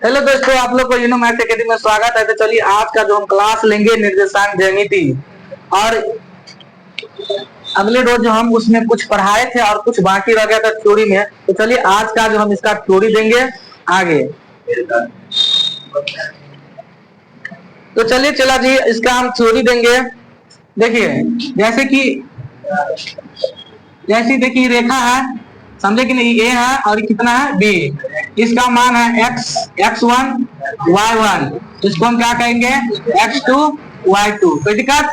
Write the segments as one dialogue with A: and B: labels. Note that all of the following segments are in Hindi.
A: हेलो दोस्तों, आप लोग को यूनो मैथ एकेडमी में स्वागत है। तो चलिए आज का जो हम क्लास लेंगे निर्देशांक ज्यामिति, और अगले रोज जो हम उसमें कुछ पढ़ाए थे और कुछ बाकी रह गया था थ्योरी में। तो चलिए आज का जो हम इसका थ्योरी देंगे आगे। तो चलिए चला जी, इसका हम थ्योरी देंगे। देखिए जैसी देखिए रेखा है, समझे कि नहीं, ए है और कितना है बी। इसका मान है x1 y1, इसको हम क्या कहेंगे x2 y2। कोई दिक्कत,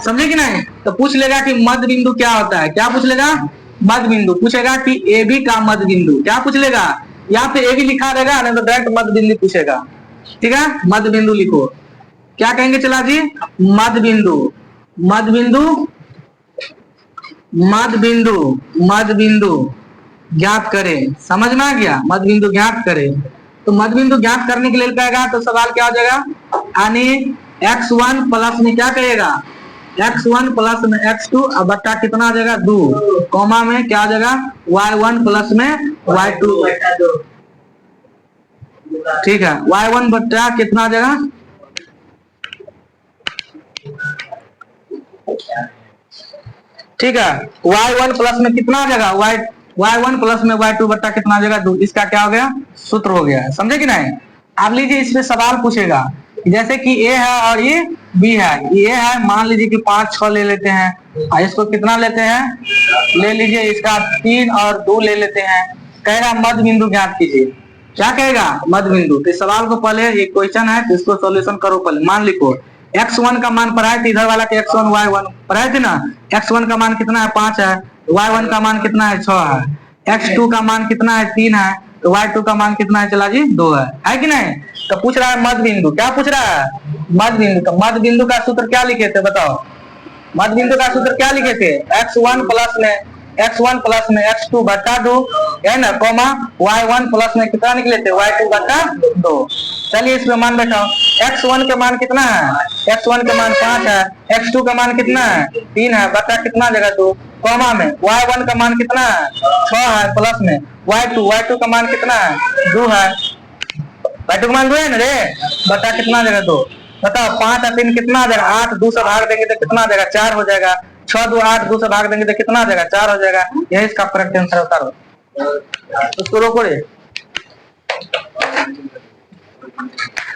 A: समझे कि नहीं। तो पूछ लेगा कि मध्य बिंदु क्या होता है, क्या पूछ लेगा, मध्य बिंदु पूछेगा कि ए बी का मध्य बिंदु क्या पूछ लेगा, यहाँ पे ए बी लिखा रहेगा, नहीं तो डायरेक्ट मध्य बिंदु पूछेगा। ठीक है, मध्य बिंदु लिखो, क्या कहेंगे चला जी, मध्य बिंदु। मध्य बिंदु मध्य बिंदु मध्य बिंदु ज्ञात करें। समझ में आ गया, मध्य बिंदु ज्ञात करें। तो मध्य बिंदु ज्ञात करने के लिए कहेगा तो सवाल क्या हो जाएगा, यानी x1 प्लस में क्या करेगा, x1 प्लस में x2 और बट्टा कितना आ जाएगा 2, कॉमा में क्या आ जाएगा y1 प्लस में y2। ठीक है, y1 बट्टा कितना आ जाएगा, ठीक है, y1 प्लस में कितना आ जाएगा y1 प्लस में y2 बट्टा कितना आ जाएगा 2। इसका क्या हो गया, सूत्र हो गया। समझे कि नहीं। अब लीजिए इसमें सवाल पूछेगा, जैसे कि ए है और ये बी है। ये है, मान लीजिए कि 5 6 ले लेते हैं, और इसको कितना लेते हैं, ले लीजिए इसका 3 और 2 ले लेते हैं। कहेगा मध्य बिंदु ज्ञात कीजिए। क्या कहेगा, मध्य बिंदु। तो सवाल को पहले एक क्वेश्चन है तो इसको सॉल्यूशन करो। पहले मान लिखो x1 का मान पढ़ाए थे, इधर वाला के x1 y1 पढ़ाए थे ना। x1 का मान कितना है 5 है, y1 का मान कितना है 6 है, x2 का मान कितना है 3 है, तो y2 का मान कितना है चला जी 2 है कि नहीं। तो पूछ रहा है मध्य बिंदु, क्या पूछ रहा है, मध्य बिंदु। तो मध्य बिंदु का सूत्र क्या लिखे थे बताओ, मध्य बिंदु का सूत्र क्या लिखे थे, x1 प्लस में x2 बटा 2 है ना, कॉमा y1 प्लस में कितना निकले थे y2 बटा 2। चलिए इसमें मान बैठाओ, x1 का मान कितना है, x1 का मान 5 है, x2 का मान कितना है 3 है, बटा कितना जगह 2, कॉमा में y1 का मान कितना है 6 है, प्लस में y2 का मान कितना है 2 है, y2 का मान 2 है ना रे, बटा कितना जगह 2। बताओ 5 और 3 कितना आ जाएगा, 8 2 से भाग देंगे तो कितना आ जाएगा 4 हो जाएगा, 6 2 8 2 से भाग देंगे तो कितना आ जाएगा 4 हो जाएगा। यही इसका करेक्ट आंसर होता है। उसको रोको रे,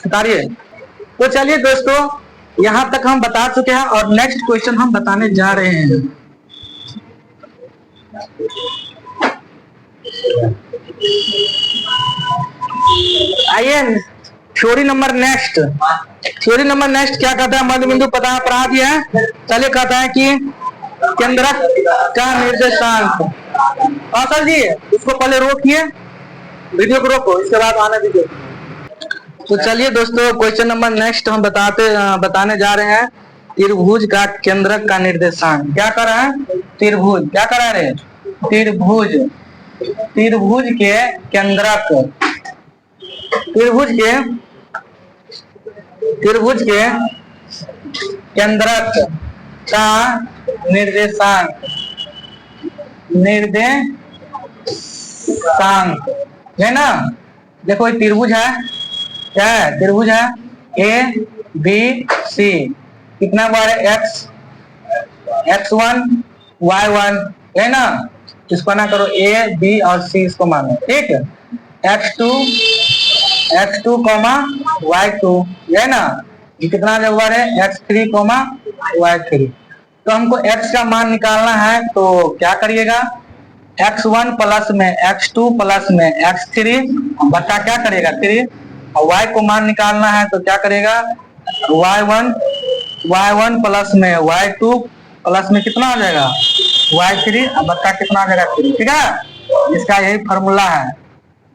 A: उतारिए। तो चलिए दोस्तों, यहां तक हम बता चुके हैं और नेक्स्ट क्वेश्चन हम बताने जा रहे हैं। आइए थ्योरी नंबर नेक्स्ट क्या कहता है, मध्य बिंदु पता पढ़ा दिया है। चलिए कहता है कि केंद्रक का निर्देशांक। सर जी इसको पहले रोकिए, वीडियो को रोको, इसके बाद आने दीजिए। तो चलिए दोस्तों, क्वेश्चन नंबर नेक्स्ट हम बताने जा रहे हैं। त्रिभुज का केंद्रक का निर्देशांक क्या कर रहा है, त्रिभुज क्या कर रहा है, त्रिभुज के केंद्रक, त्रिभुज के केंद्रक का निर्देशांक है ना। देखो ये त्रिभुज है, क्या है, त्रिभुज है ए बी सी, कितना बार है x1 y1 है ना। इसको ना करो ए बी और सी, इसको मानो ठीक है, x2 y2 है ना। ये कितना जगह है x3 y3। तो हमको x का मान निकालना है, तो क्या करिएगा, x1 प्लस में x2 प्लस में x3 बटा क्या करेगा 3, और y को मान निकालना है तो क्या करेगा y1 प्लस में y2 प्लस में कितना आ जाएगा y3 और बटा कितना आ जाएगा 3। ठीक है, इसका यही फॉर्मूला है।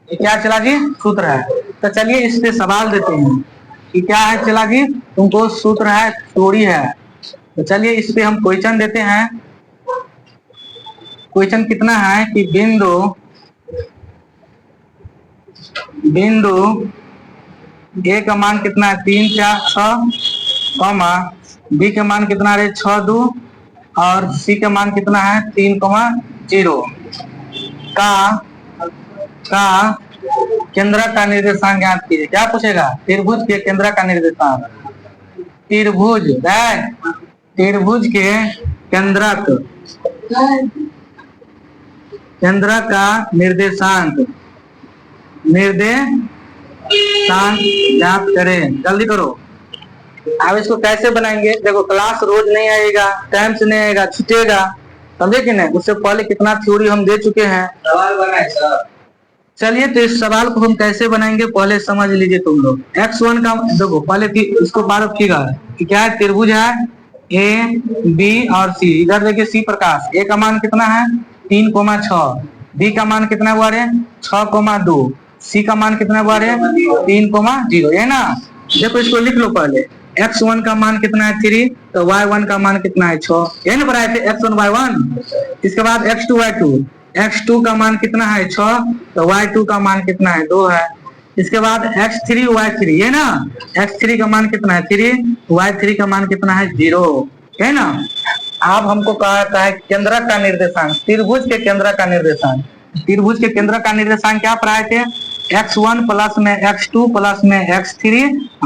A: ये क्या चला जी, सूत्र है। तो चलिए इस पे सवाल देते हैं कि क्या है चला जी, तुमको सूत्र है थ्योरी है। तो चलिए इस पे हम क्वेश्चन देते हैं। क्वेश्चन कितना है कि बिंदु ए का मान कितना है 3 4 6, कॉमा बी का मान कितना है 6 2, और सी का मान कितना है 3 0 का केंद्रक का निर्देशांक ज्ञात कीजिए। क्या पूछेगा? त्रिभुज के केंद्रक का निर्देशांक। त्रिभुज त्रिभुज के केंद्रक का निर्देशांक ज्ञात करें। जल्दी करो। अब इसको कैसे बनाएंगे? देखो, क्लास रोज नहीं आएगा, टाइम से नहीं आएगा, छूटेगा, समझे कि नहीं? उससे पहले कितना थ्योरी हम दे चुके हैं। सवाल बनाए सर। चलिए, तो इस सवाल को हम कैसे बनाएंगे पहले समझ लीजिए तुम लोग। x1 का देखो, पहले इसको पारख कीजिएगा कि क्या है। त्रिभुज है ए बी और सी। इधर देखिए सी प्रकाश, ए का मान कितना है 3,6, बी का मान कितना हुआ रे 6,2, सी का मान कितना हुआ रे 3,0, है ना। देखो इसको लिख लो पहले। x1 का मान कितना है 3, तो y1 का मान कितना है 6, यही ना बनाए थे x1 y1। इसके बाद x2 का मान कितना है 6, तो y2 का मान कितना है 2 है। इसके बाद x3 y3, ये ना, x3 का मान कितना है 3, y3 का मान कितना है 0, है ना। अब हमको कहा है केंद्रक का निर्देशांक, त्रिभुज के केंद्रक का निर्देशांक। त्रिभुज के केंद्रक का निर्देशांक क्या पढ़ाए थे? x1 प्लस में x2 प्लस में x3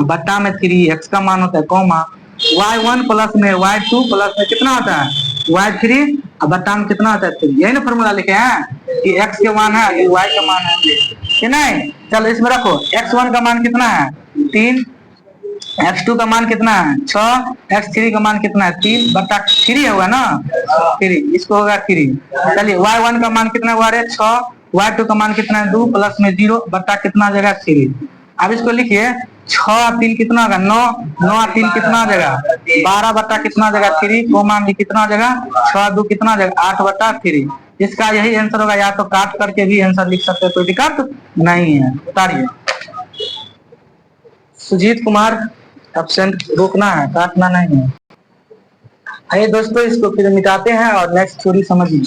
A: बट्टा में 3x का मान होता है कॉमा, y1 प्लस में y2 प्लस में कितना होता है y3 बट्टा में कितना होता है 3। यही ना फॉर्मूला लिखे हैं कि x के मान है, ये y का मान है कि नहीं। चलो इसमें रखो, x1 का मान कितना है 3, x2 का मान कितना है 6, x3 का मान कितना है 3 बट्टा 3 होगा ना 3, इसको होगा 3। चलिए y1 का मान कितना हुआ रे 6, y2 का मान कितना है 2 प्लस में 0 बट्टा कितना जगह 3। अब इसको लिखिए 6 3 कितना होगा 9, 9 3 कितना जगह 12 बट्टा कितना जगह 3, कोमा में कितना जगह 6 2 कितना जगह 8 बट्टा 3। इसका यही आंसर होगा, या तो काट करके भी आंसर लिख सकते हैं, कोई दिक्कत नहीं है। उतारिए। सुजीत कुमार एब्सेंट, रोकना है, काटना नहीं है। आइए दोस्तों, इसको फिर मिटाते हैं और नेक्स्ट थ्योरी समझिए।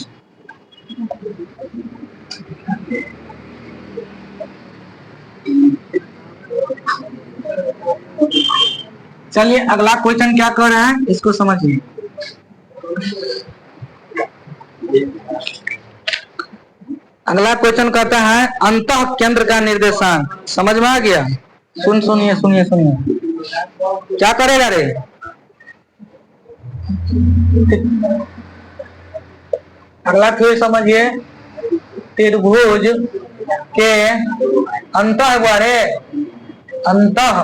A: चलिए अगला क्वेश्चन क्या कर रहा है इसको समझिए। अगला क्वेश्चन कहता है अंतः केंद्र का निर्देशांक। समझ में आ गया? सुनिए क्या करेगा रे? अगला थ्योरी समझिए। त्रिभुज के अंतः हुआ रे, अंतः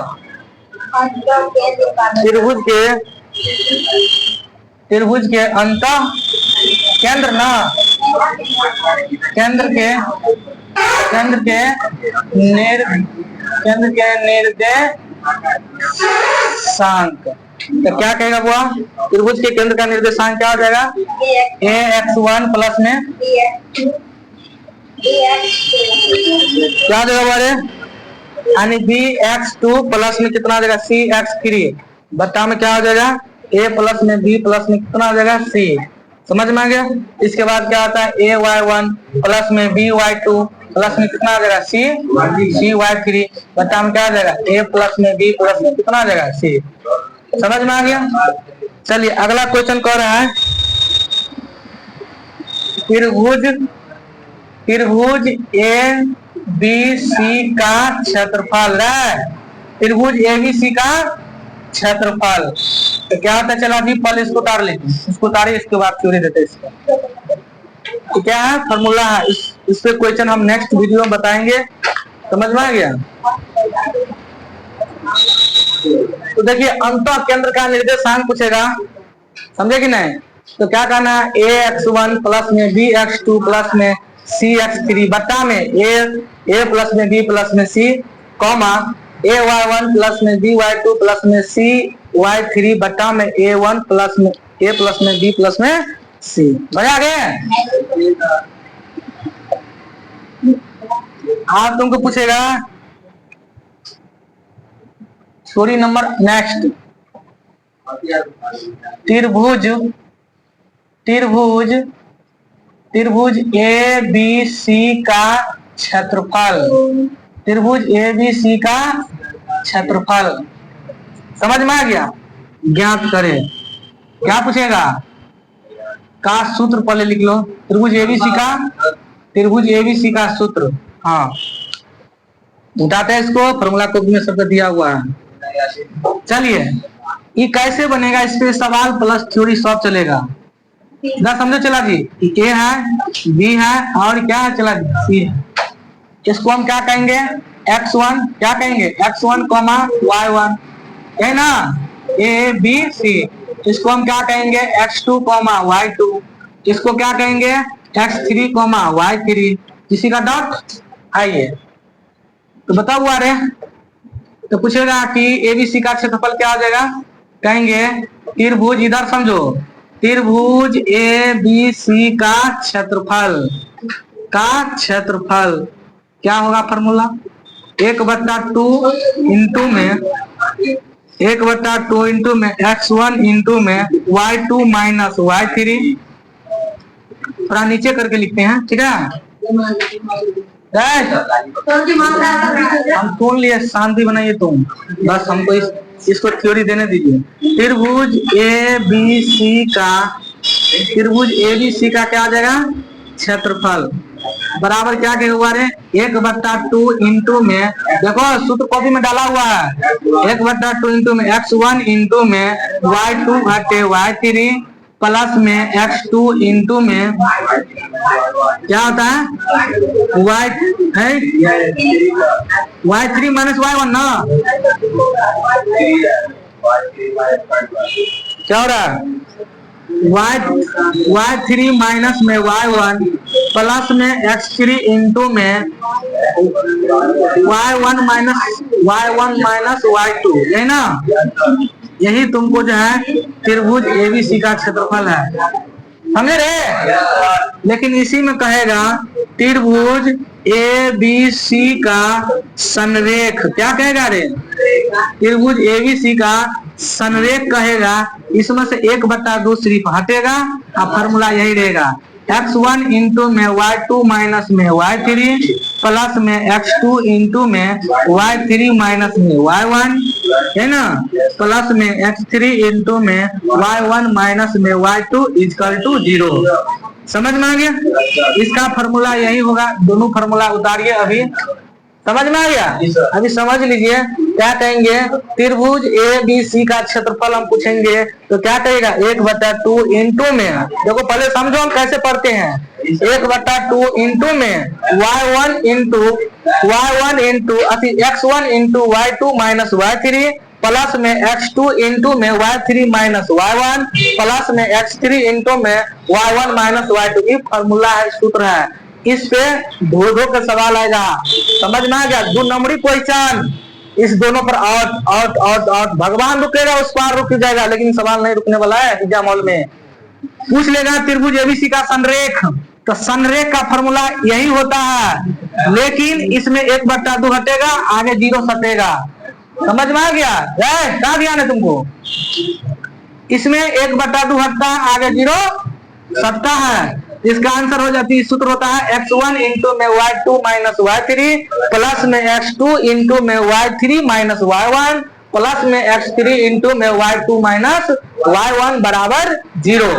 A: त्रिभुज के अंतः केंद्र ना, केंद्र के निर्देशांक। तो क्या कहेगा बुआ? त्रिभुज के केंद्र का निर्देशांक क्या हो जाएगा? ax1 प्लस में क्या हो जाएगा बारे, यानी bx2 प्लस में कितना आ जाएगा cx3 बट्टा में क्या हो जाएगा a प्लस में b प्लस में कितना आ जाएगा c। समझ में आ गया? इसके बाद क्या आता है ay1 प्लस में by2 प्लस में कितना आ जाएगा cy3 बट्टा में क्या आ जाएगा a प्लस में b प्लस में कितना आ जाएगा c। समझ में आ गया? चलिए अगला क्वेश्चन कह रहा है त्रिभुज ए बी सी का क्षेत्रफल है। त्रिभुज ए बी सी का क्षेत्रफल तो क्या होता है? चलो अभी पहले इसको उतार लेते हैं, इसको उतारिए, इसके बाद थ्योरी देते हैं इसका। तो क्या है फॉर्मूला है, इस पे क्वेश्चन हम नेक्स्ट वीडियो में बताएंगे। समझ में आ गया? तो देखिए अंतः केंद्र का निर्देशांक पूछेगा, समझे कि नहीं? तो क्या कहना है ax1 प्लस में bx2 प्लस में cx3 बट्टा में a प्लस में b प्लस में c कॉमा ay1 प्लस में by2 प्लस में cy3 बट्टा में a1 प्लस में a प्लस में b प्लस में c। बजा गए? आप तुमको पूछेगा स्टोरी नंबर नेक्स्ट, त्रिभुज ए बी सी का क्षेत्रफल। त्रिभुज ए बी सी का क्षेत्रफल समझ में आ गया? ज्ञात करें। क्या पूछेगा? का सूत्र पहले लिख लो। त्रिभुज एबीसी का सूत्र, हाँ उठाते हैं इसको, फॉर्मूला कॉपी में सबको दिया हुआ है। चलिए ये कैसे बनेगा, इस पे सवाल प्लस थ्योरी सब चलेगा। ना समझो चला जी, ए है, बी है और क्या है चला जी, सी है। इसको हम क्या कहेंगे, x1, क्या कहेंगे x1 कॉमा y1, है ना, ए बी सी। इसको हम क्या कहेंगे x2 कॉमा y2, इसको क्या कहेंगे x3 कॉमा y3। किसी का डाउट आइए तो बताओ हुआ रे। तो पूछेगा कि एबीसी का क्षेत्रफल क्या हो जाएगा, कहेंगे त्रिभुज, इधर समझो, त्रिभुज ए बी सी का क्षेत्रफल क्या होगा फॉर्मूला, 1/2 इंटू में 1/2 इंटू में x1 इंटू में y2 माइनस y3। थोड़ा नीचे करके लिखते हैं, ठीक है। हम सुन लिए, शांति बनाइए तुम, बस हमको इसको थ्योरी देने दीजिए। त्रिभुज ए बी सी का क्या आ जाएगा क्षेत्रफल बराबर क्या के हुआ रे, 1/2 इंटू में, देखो सूत्र कॉपी में डाला हुआ है, 1/2 इंटू में x1 इंटू में y2 घटे y3 प्लस में x2 इंटू में क्या होता है y है y3 माइनस y1 ना, क्या हो रहा है y3 माइनस में y1 प्लस में x3 इंटू में y1 माइनस y2, है ना। यही तुमको जो है त्रिभुज एबीसी का क्षेत्रफल है, समझे रे। लेकिन इसी में कहेगा त्रिभुज ए बी सी का संरेख, क्या कहेगा रे, त्रिभुज एबीसी का संरेख कहेगा। इसमें से 1/2 सिर्फ हटेगा और फॉर्मूला यही रहेगा, x1 इंटू में y2 माइनस में y3 प्लस में x2 इंटू में y3 माइनस में y1, है ना, प्लस में x3 इंटू में y1 माइनस में y2 इक्वल टू 0। समझ में आ गया, इसका फॉर्मूला यही होगा। दोनों फॉर्मूला उतारिए, अभी समझ में आ गया। अभी समझ लीजिए क्या कहेंगे, त्रिभुज ए बी सी का क्षेत्रफल हम पूछेंगे तो क्या कहेगा 1/2 इंटू में, देखो पहले समझो हम कैसे पढ़ते हैं, 1/2 इंटू में y1 into x1 into y2 minus y3 plus में x2 इंटू में y3 माइनस y1 प्लस में x3 इंटू में y1 माइनस y2। ये फॉर्मूला है, सूत्र है, इस पे दो का सवाल आएगा। समझ में आ गया, 2 नंबरी क्वेश्चन, इस दोनों पर आउट भगवान रुकेगा उस पार रुक जाएगा, लेकिन सवाल नहीं रुकने वाला है। एग्जाम हॉल में पूछ लेगा त्रिभुज एबीसी का संरेख, तो संरेख का फॉर्मूला यही होता है, लेकिन इसमें 1/2 हटेगा, आगे 0 सटेगा। समझ में आ गया, क्या ध्यान है तुमको, इसमें 1/2 हटता है, आगे 0 सटता है। इसका आंसर हो जाती है, सूत्र होता है x1 इंटू में y2 माइनस y3 प्लस में x2 इंटू में y3 माइनस y1 प्लस में x3 इंटू में y2 माइनस y1 बराबर 0।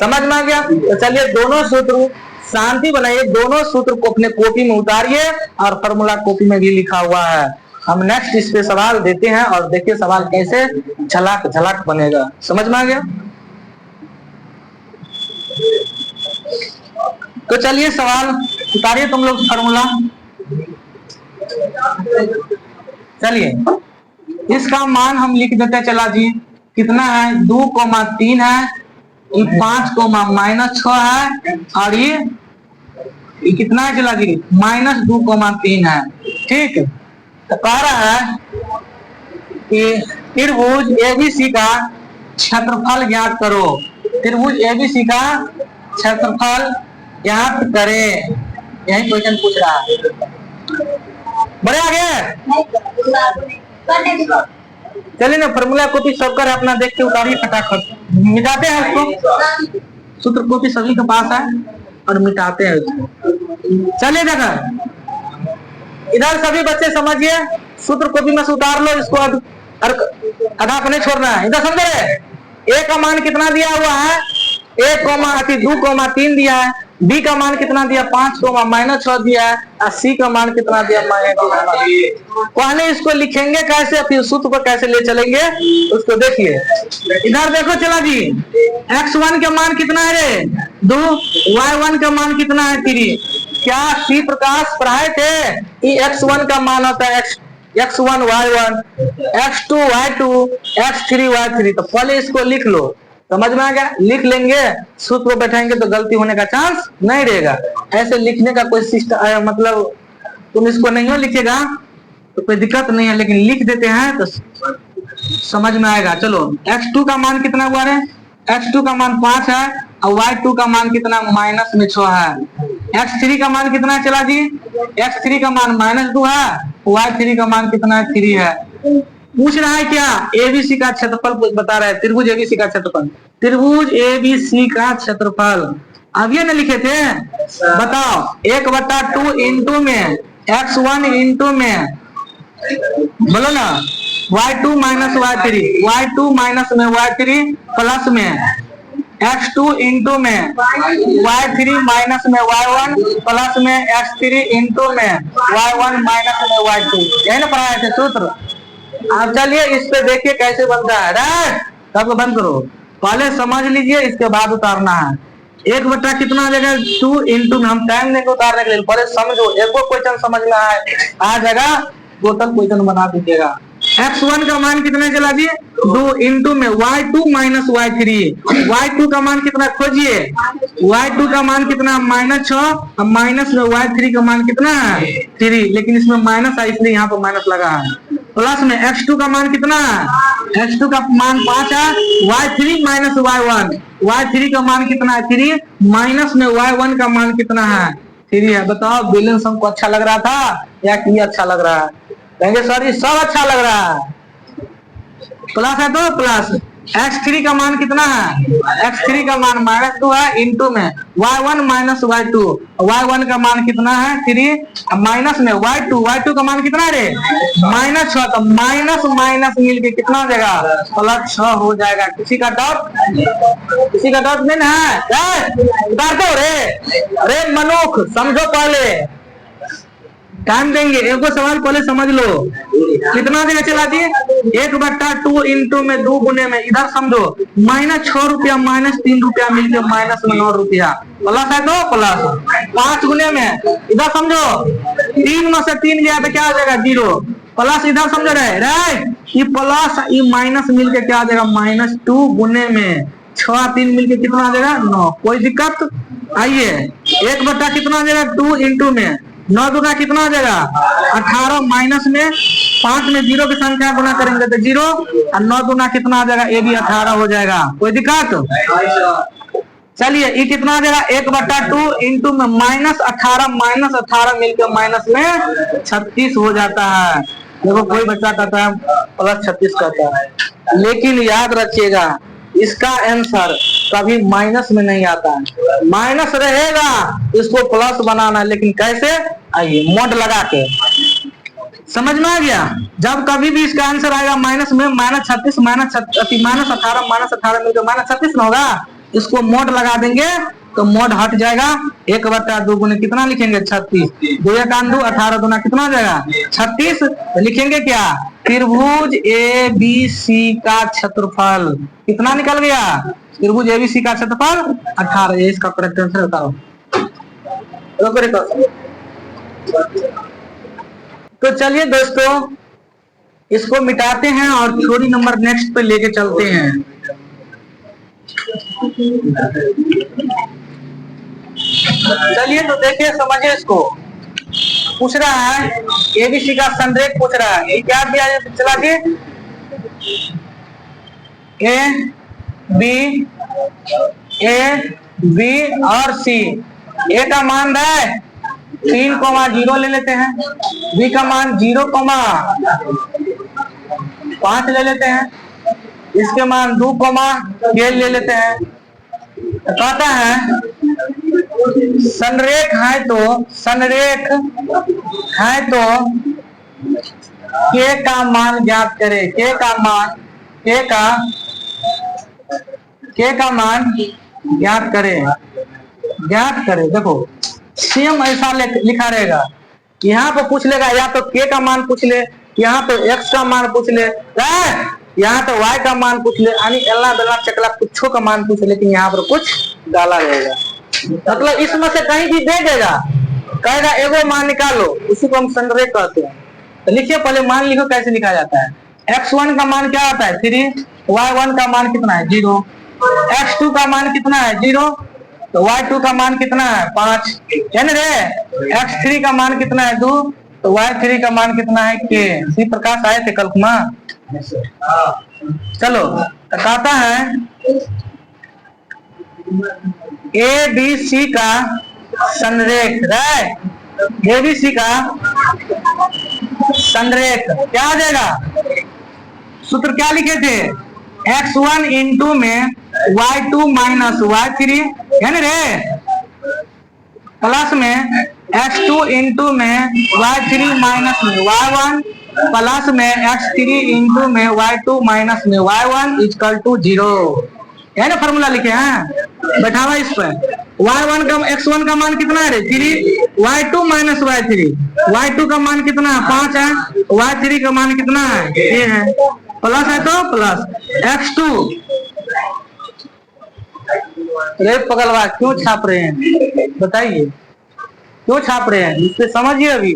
A: समझ में आ गया। तो चलिए दोनों सूत्र, शांति बनाइए, दोनों सूत्र को अपने कॉपी में उतारिए और फॉर्मूला कॉपी में भी लिखा हुआ है। हम नेक्स्ट इस पे सवाल देते हैं और देखिए सवाल कैसे झलक बनेगा। समझ में आ गया। तो चलिए सवाल उतारिए तुम लोग फॉर्मूला। चलिए इसका मान हम लिख देते, चला जी कितना है 2,3 है, 5,-6 है और ये कितना है चला जी -2,3 है। ठीक, तो कह रहा है कि त्रिभुज एबीसी का क्षेत्रफल ज्ञात करो। त्रिभुज एबीसी का क्षेत्रफल ज्ञात करें, यही क्वेश्चन पूछ रहा है। बड़े आगे चलिए ना, फॉर्मूला कॉपी सब कर अपना देख के उतारिए, फटाफट मिटाते हैं उसको। सूत्र कॉपी सभी के पास है और मिटाते हैं उसको। चलिए देखा इधर सभी बच्चे समझिए, सूत्र कॉपी में से उतार लो इसको, आधा को नहीं छोड़ना है। इधर समझे, ए का मान कितना दिया हुआ है, 2,3 दिया है, बी का मान कितना दिया 5 को -6 दिया है और सी का मान कितना दिया -2। पहले इसको लिखेंगे कैसे फिर सूत्र को कैसे ले चलेंगे उसको देखिए। इधर देखो चला जी, x1 का मान कितना है रे 2, y1 का मान कितना है 3। क्या सी प्रकाश पढ़ाए थे x1 का मान होता है x1 y1, x2 y2, x3 y3। तो पहले इसको लिख लो, समझ में आ गया। लिख लेंगे, सूत्र को बैठाएंगे तो गलती होने का चांस नहीं रहेगा। ऐसे लिखने का कोई सिस्टम मतलब तुम इसको नहीं हो लिखेगा तो कोई दिक्कत नहीं है, लेकिन लिख देते हैं तो समझ में आएगा। चलो x2 का मान कितना हुआ रे, x2 का मान 5 है और y2 का मान कितना -6 है। x3 का मान कितना है चला जी, x3 का मान -2 है, y3 का मान कितना है 3 है। पूछ रहा है क्या एबीसी का क्षेत्रफल बता रहा है, त्रिभुज एबीसी का क्षेत्रफल, त्रिभुज एबीसी का क्षेत्रफल। अब ये न लिखे थे, बताओ 1/2 इंटू में x1 इंटू में बोलो ना y2 minus y3, y2 minus में y3 प्लस में x2 इंटू में y3 माइनस में y1 प्लस में x3 इंटू में y1 माइनस में y2। यही ना पढ़ाए थे सूत्र। आप चलिए इस पे देखिए कैसे बनता है। राइट, तब बंद करो, पहले समझ लीजिए इसके बाद उतारना है। 1 कितना आ जाएगा 2 इंटू में, हम टाइम लेंगे उतारने के लिए, पहले समझो। एक क्वेश्चन समझ में आ जाएगा टोटल क्वेश्चन बना दीजिएगा। x1 का मान कितना चला दिए 2 इंटू में y2 माइनस y3, y2 का मान कितना खोजिए, y2 का मान कितना -6 और माइनस में y3 का मान कितना है 3, लेकिन इसमें माइनस है इसलिए यहाँ पर माइनस लगा है। प्लस में x2 का मान कितना है, x2 का मान 5 है, y3 माइनस y1, y3 का मान कितना है 3, माइनस में y1 का मान कितना है 3 है। बताओ बैलेंस हमको अच्छा लग रहा था या कि अच्छा लग रहा है? कहेंगे सर ये सब अच्छा लग रहा है। प्लस है तो प्लस, x3 का मान कितना है, x3 का मान -2 है इंटू में y1 माइनस y2, y1 का मान कितना है 3, माइनस में y2 का मान कितना है रे -6, तो माइनस माइनस मिल के कितना हो जाएगा +6 हो जाएगा। किसी का डाउट, किसी का डाउट नहीं है? उतार दो रे, अरे मनुख समझो, पहले टाइम देंगे, एक को सवाल पहले समझ लो। कितना देगा चला दिए 1/2 इंटू में 2 गुने में, इधर समझो -6 रुपया -3 रुपया मिलकर -9 रुपया, प्लस है तो प्लस 5 गुने में, इधर समझो 3 में से 3 गया तो क्या हो जाएगा 0, प्लस इधर समझो रहे ये प्लस ये माइनस मिलके क्या आ जाएगा -2 गुने में 6 3 मिलके कितना आ जाएगा 9। कोई दिक्कत? आइए 1 कितना आ जाएगा 2 इंटू में 9 दूना कितना आ जाएगा 18, माइनस में 5 में 0 की संख्या गुना करेंगे तो 0 और 9 दूना कितना आ जाएगा, ये भी 18 हो जाएगा। कोई दिक्कत? चलिए ये कितना आ जाएगा 1/2 इंटू में -18 मिलकर माइनस में 36 हो जाता है। देखो कोई बच्चा कहता है +36 कहता है, लेकिन याद रखिएगा इसका आंसर कभी माइनस में नहीं आता है, माइनस रहेगा इसको प्लस बनाना, लेकिन कैसे? आइए मोड लगा के, समझ में आ गया। जब कभी भी इसका आंसर आएगा माइनस में -36 -18 मिलकर -36 ना होगा, इसको मोड लगा देंगे तो मोड हट जाएगा। 1/2 गुने कितना लिखेंगे 36, 2 1 2 18 दूना कितना हो जाएगा 36, तो लिखेंगे क्या त्रिभुज एबीसी का क्षेत्रफल कितना निकल गया, त्रिभुज एबीसी का क्षेत्रफल 18। ये इसका करेक्ट आंसर बताओ। तो चलिए दोस्तों इसको मिटाते हैं और थ्योरी नंबर नेक्स्ट पे लेके चलते हैं। चलिए तो देखिए समझिए, इसको पूछ रहा है एबीसी का संरेख पूछ रहा है। ये क्या दिया है चला के ए बी और सी। ए का मान है 3,0 ले लेते हैं, बी का मान 0,5 ले लेते हैं, इसके मान 2,1 ले लेते हैं। कहता है संरेख है तो के का मान ज्ञात करें। के का मान ज्ञात करें। ज्ञात करे। देखो सेम ऐसा लिखा रहेगा, यहाँ पे पूछ लेगा या तो k का मान पूछ ले, यहाँ पे x का मान पूछ ले, यहाँ तो y का मान पूछ ले, यानी एल्ला बेल्ला चकला कुछो का मान पूछ ले, लेकिन यहाँ पर कुछ डाला रहेगा। मतलब इसमें से कहीं भी दे देगा, कहेगा एगो मान निकालो, उसी को हम संग्रह कहते हैं। तो लिखिए पहले मान लिखो कैसे लिखा जाता है। x1 का मान क्या होता है 3, y1 का मान कितना है 0, x2 का मान कितना है 0, तो y2 का मान कितना है 5, है ना रे। x3 का मान कितना है 2, तो y3 का मान कितना है k। इसी प्रकार आए थे कल कुमा। चलो तो कहता है ABC का संरेख, ABC का संरेख क्या आ जाएगा, सूत्र क्या लिखे थे, x1 इंटू में y2 माइनस y3, है ना रे, प्लस में x2 इंटू में y3 माइनस में y1, प्लस में x3 इंटू में y2 माइनस में y1 इक्वल टू 0, है ना। फॉर्मूला लिखे हैं, बैठावा इस पर। y1 का x1 का मान कितना है रे 3, y2 माइनस y3, y2 का मान कितना है 5 है, y3 का मान कितना है ये है, प्लस है तो प्लस x2। रे पगलवा क्यों छाप रहे हैं बताइए, क्यों छाप रहे हैं, इससे समझिए। अभी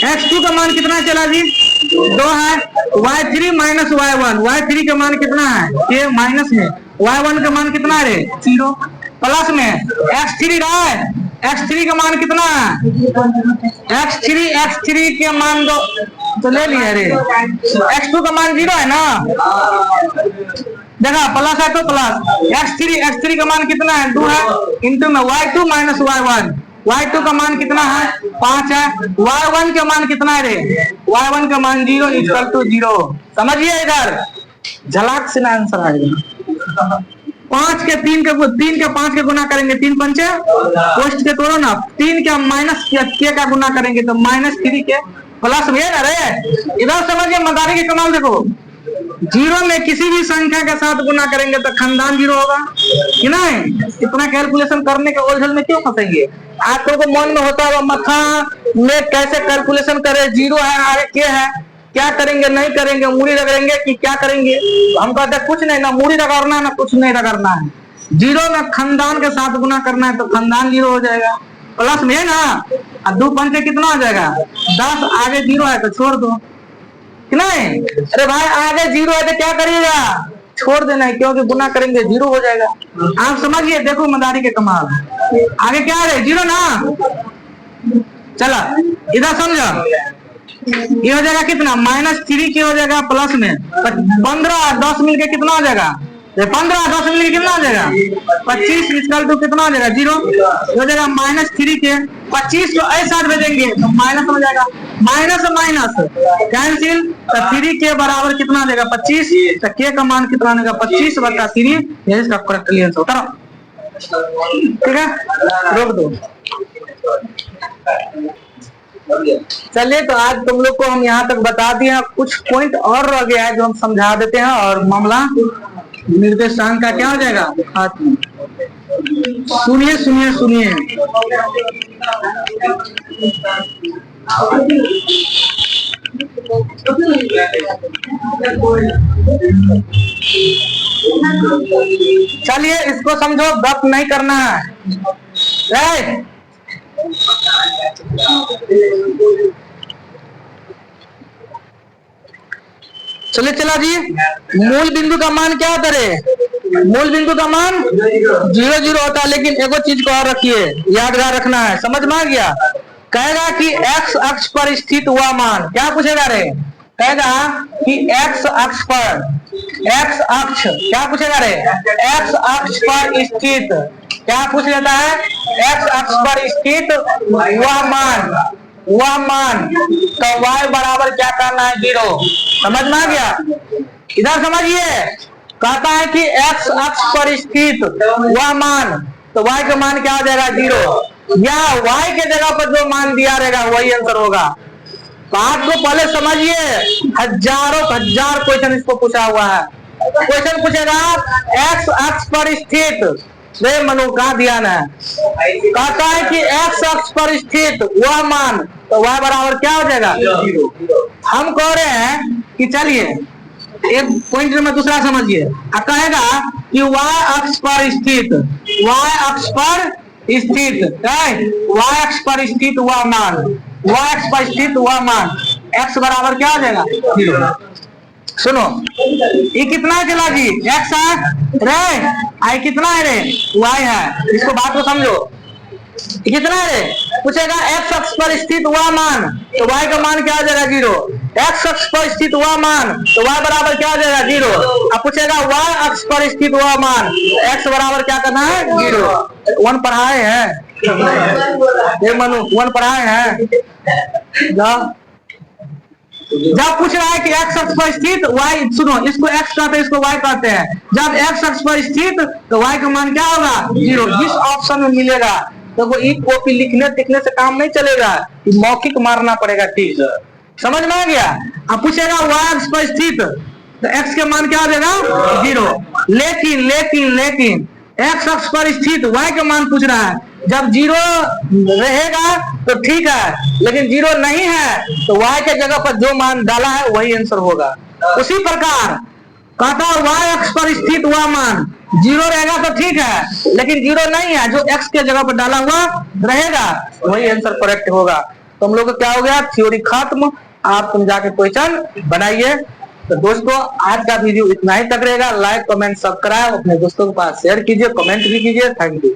A: x2 का मान कितना चला जी 2 है, y3 माइनस y1, y3 का मान कितना है ये माइनस में, y1 का मान कितना है 0, प्लस में x3 रहा है, x3 का मान कितना है, x3 के मान दो तो ले लिया रे, x2 का मान 0 है ना, देखा प्लस है तो प्लस x3 का मान कितना है 2 है, इंटू में y2 माइनस y1, y2 का मान कितना है 5 है, y1 का मान कितना है रे, y1 का मान 0 इक्वल टू 0। समझिए इधर झलक से ना आंसर आएगा। 5 के 5 के गुना करेंगे 3 पंचे पोस्ट के तोड़ो ना, 3 के माइनस के का गुना करेंगे तो -3 के प्लस में ना रे। इधर समझिए मदारी के कमाल देखो, 0 में किसी भी संख्या के साथ गुना करेंगे तो खानदान 0 होगा कि नहीं। इतना कैलकुलेशन करने के ओझल में क्यों फंसेंगे। आप लोगों को मन में होता है मथा में कैसे कैलकुलेशन करे, 0 है आगे के है, क्या करेंगे नहीं करेंगे, मूड़ी रगड़ेंगे कि क्या करेंगे। हम कहते हैं कुछ नहीं, ना मूड़ी रगड़ना ना कुछ नहीं रगड़ना है, 0 में खानदान के साथ गुना करना है तो खानदान 0 हो जाएगा, प्लस में है ना। और 2 पंचे कितना हो जाएगा 10, आगे 0 है तो छोड़ दो कि नहीं। अरे भाई आगे 0 है तो क्या करिएगा, छोड़ देना है, क्योंकि गुना करेंगे 0 हो जाएगा। आप समझिए, देखो मदारी के कमाल, आगे क्या है 0 ना। चला इधर समझो, ये हो जाएगा कितना -3 के हो जाएगा, प्लस में 15 10 मिलके कितना हो जाएगा 15 10 मिलके कितना हो जाएगा 25 इक्वल टू कितना हो जाएगा 0 हो जाएगा -3 के 25 को ऐसे साथ भेजेंगे तो माइनस हो जाएगा, माइनस माइनस कैंसिल, तो 3 के बराबर कितना हो जाएगा 25, तो के का मान कितना हो जाएगा 25/3, ये इसका करेक्ट आंसर होता है। ठीक है, रोक दो। चलिए तो आज तुम लोग को हम यहाँ तक बता दिए, कुछ पॉइंट और रह गया है जो हम समझा देते हैं और मामला निर्देशांक का क्या हो जाएगा हाथ में। सुनिए सुनिए सुनिए, चलिए इसको समझो, गप नहीं करना है। चलिए चला जी, मूल बिंदु का मान क्या होता है, मूल बिंदु का मान 0 0 होता है, लेकिन एगो चीज को और रखिए, यादगार रखना है, समझ में आ गया। कहेगा कि x अक्ष पर स्थित हुआ मान, क्या पूछेगा रे, कहेगा कि x अक्ष पर, x अक्ष क्या पूछेगा रे, x अक्ष पर स्थित, क्या पूछ लेता है, x अक्ष पर स्थित वह मान, तो y बराबर क्या करना है 0। समझ में आ गया। इधर समझिए, कहता है कि x अक्ष पर स्थित वह मान, तो y का मान क्या हो जाएगा 0, या y के जगह पर जो मान दिया रहेगा वही आंसर होगा। बात को पहले समझिए, हजारों क्वेश्चन इसको पूछा हुआ है। क्वेश्चन पूछेगा x अक्ष पर स्थित, रे मनु का ध्यान है, कहता है कि एक्स अक्ष पर स्थित वह मान, तो y बराबर क्या हो जाएगा? हम कह रहे हैं कि चलिए एक पॉइंट में दूसरा समझिए, कहेगा कि y अक्ष पर स्थित, y अक्ष पर स्थित, y अक्ष पर स्थित वह मान, y अक्ष पर स्थित वह मान, x बराबर क्या हो जाएगा? 0। सुनो ये कितना चला जी? x है रे, आई कितना है रे? y है। इसको बात को समझो, कितना है रे? पूछेगा x अक्ष पर स्थित हुआ मान, तो y का मान क्या आ जाएगा? 0। x अक्ष पर स्थित हुआ मान, तो y बराबर क्या आ जाएगा? 0। अब पूछेगा y अक्ष पर स्थित हुआ मान, x बराबर क्या करना है? 0। 1 पढ़ाए हैं ये मनु, 1 पढ़ाए हैं। जब पूछ रहा है कि x अक्ष पर स्थित y, सुनो इसको x कहते हैं, इसको y कहते हैं। जब x अक्ष पर स्थित तो y का मान क्या होगा? 0। जिस ऑप्शन में मिलेगा, देखो एक कॉपी लिखने से काम नहीं चलेगा, मौखिक मारना पड़ेगा। ठीक समझ में आ गया? अब पूछेगा y अक्ष पर स्थित, तो x के मान क्या हो जाएगा? 0। लेकिन लेकिन लेकिन x अक्ष पर स्थित y का मान पूछ रहा है, जब 0 रहेगा तो ठीक है, लेकिन 0 नहीं है तो y के जगह पर जो मान डाला है वही आंसर होगा। उसी प्रकार कहता है y अक्ष पर स्थित हुआ मान 0 रहेगा तो ठीक है, लेकिन 0 नहीं है, जो x के जगह पर डाला हुआ रहेगा वही आंसर करेक्ट होगा। तो हम लोग क्या हो गया? थ्योरी खत्म। आप तुम जाके क्वेश्चन बनाइए। तो दोस्तों आज का वीडियो इतना ही तक रहेगा। लाइक कमेंट सब्सक्राइब अपने दोस्तों के पास शेयर कीजिए, कमेंट भी कीजिए। Thank you.